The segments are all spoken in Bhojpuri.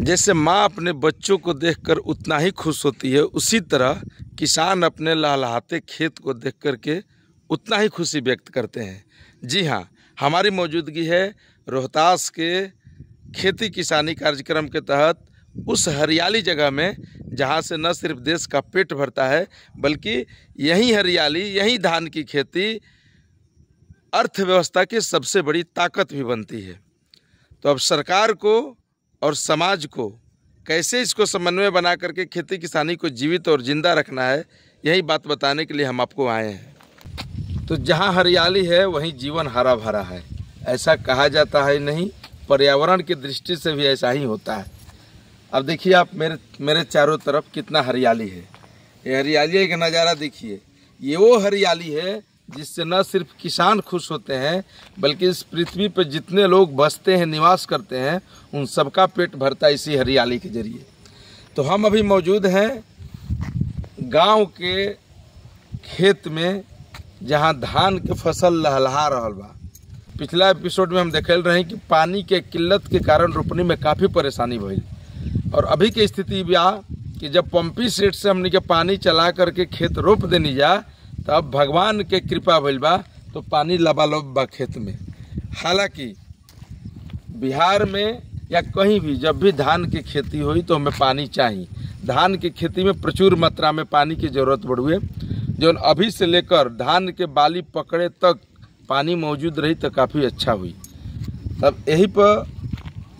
जैसे माँ अपने बच्चों को देखकर उतना ही खुश होती है, उसी तरह किसान अपने लहलहाते खेत को देख कर के उतना ही खुशी व्यक्त करते हैं। जी हाँ, हमारी मौजूदगी है रोहतास के खेती किसानी कार्यक्रम के तहत उस हरियाली जगह में जहाँ से न सिर्फ देश का पेट भरता है बल्कि यही हरियाली, यही धान की खेती अर्थव्यवस्था की सबसे बड़ी ताकत भी बनती है। तो अब सरकार को और समाज को कैसे इसको समन्वय बना करके खेती किसानी को जीवित और जिंदा रखना है, यही बात बताने के लिए हम आपको आए हैं। तो जहाँ हरियाली है वहीं जीवन हरा भरा है, ऐसा कहा जाता है नहीं, पर्यावरण की दृष्टि से भी ऐसा ही होता है। अब देखिए आप मेरे चारों तरफ कितना हरियाली है। ये हरियाली का नज़ारा देखिए, ये वो हरियाली है जिससे न सिर्फ किसान खुश होते हैं बल्कि इस पृथ्वी पर जितने लोग बसते हैं, निवास करते हैं, उन सबका पेट भरता है इसी हरियाली के जरिए। तो हम अभी मौजूद हैं गांव के खेत में जहां धान के फसल लहलहा रहल बा। पिछला एपिसोड में हम देखल रहे कि पानी के किल्लत के कारण रोपनी में काफ़ी परेशानी भइल और अभी की स्थिति बा कि जब पंपिंग सेट से हमने के पानी चला करके खेत रोप देनी जा, तब भगवान के कृपा भइल बा तो पानी लबालब बा खेत में। हालांकि बिहार में या कहीं भी जब भी धान की खेती हुई तो हमें पानी चाहिए। धान की खेती में प्रचुर मात्रा में पानी की ज़रूरत बढ़ुए, जो अभी से लेकर धान के बाली पकड़े तक पानी मौजूद रही तो काफ़ी अच्छा हुई। तब यही पर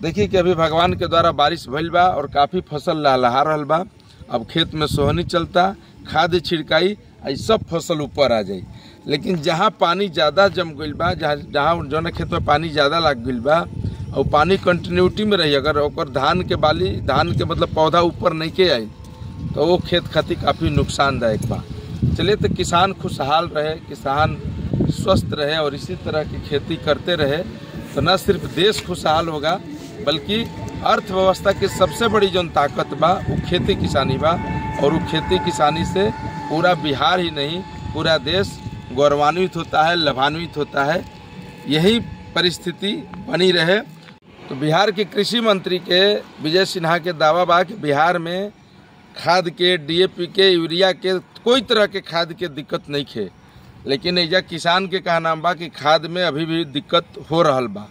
देखिए कि अभी भगवान के द्वारा बारिश भइल बा और काफ़ी फसल लहलहा रहल बा। अब खेत में सोहनी चलता, खाद छिड़काई, आई सब फसल ऊपर आ जाई। लेकिन जहाँ पानी ज़्यादा जम गइल बा, जहाँ जौन खेत में पानी ज़्यादा लग गइल बा और पानी कंटिन्यूटी में रही, अगर ओकर धान के मतलब पौधा ऊपर नहीं के आई तो वो खेत खातिर काफ़ी नुकसानदायक बा। चलिए तो किसान खुशहाल रहे, किसान स्वस्थ रहे और इसी तरह की खेती करते रहे तो न सिर्फ देश खुशहाल होगा बल्कि अर्थव्यवस्था की सबसे बड़ी जो ताकत बा वो खेती किसानी बा। और वो खेती किसानी से पूरा बिहार ही नहीं, पूरा देश गौरवान्वित होता है, लाभान्वित होता है। यही परिस्थिति बनी रहे। तो बिहार के कृषि मंत्री के विजय सिन्हा के दावा बा कि बिहार में खाद के, DAP के, यूरिया के, कोई तरह के खाद के दिक्कत नहीं खे। लेकिन एजा किसान के कहना बा कि खाद में अभी भी दिक्कत हो रहल बा।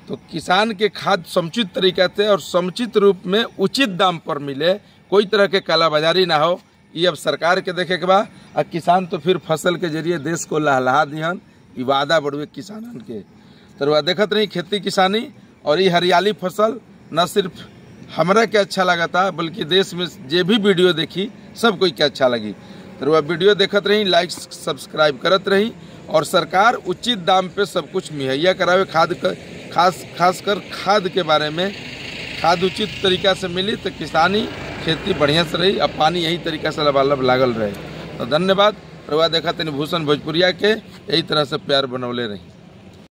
तो किसान के खाद समुचित तरीका से और समुचित रूप में उचित दाम पर मिले, कोई तरह के कालाबाजारी ना हो, ये अब सरकार के देखे के बा। और किसान तो फिर फसल के जरिए देश को लहलहा दिहन, ये वादा बढ़ुए किसानन के। तो वह देखत रही खेती किसानी और ये हरियाली फसल न सिर्फ हमरा के अच्छा लगा था बल्कि देश में जे भी वीडियो देखी सब कोई के अच्छा लगी। तो वह वीडियो देखत रही, लाइक सब्सक्राइब करत रही। और सरकार उचित दाम पे सब कुछ मुहैया करावे। खासकर खाद के बारे में, खाद उचित तरीका से मिली तो किसानी खेती बढ़िया से रही। अब पानी यही तरीका से लबालब लागल रहे। तो धन्यवाद। रउआ देखा तनी भूषण भोजपुरिया के यही तरह से प्यार बनौले रही।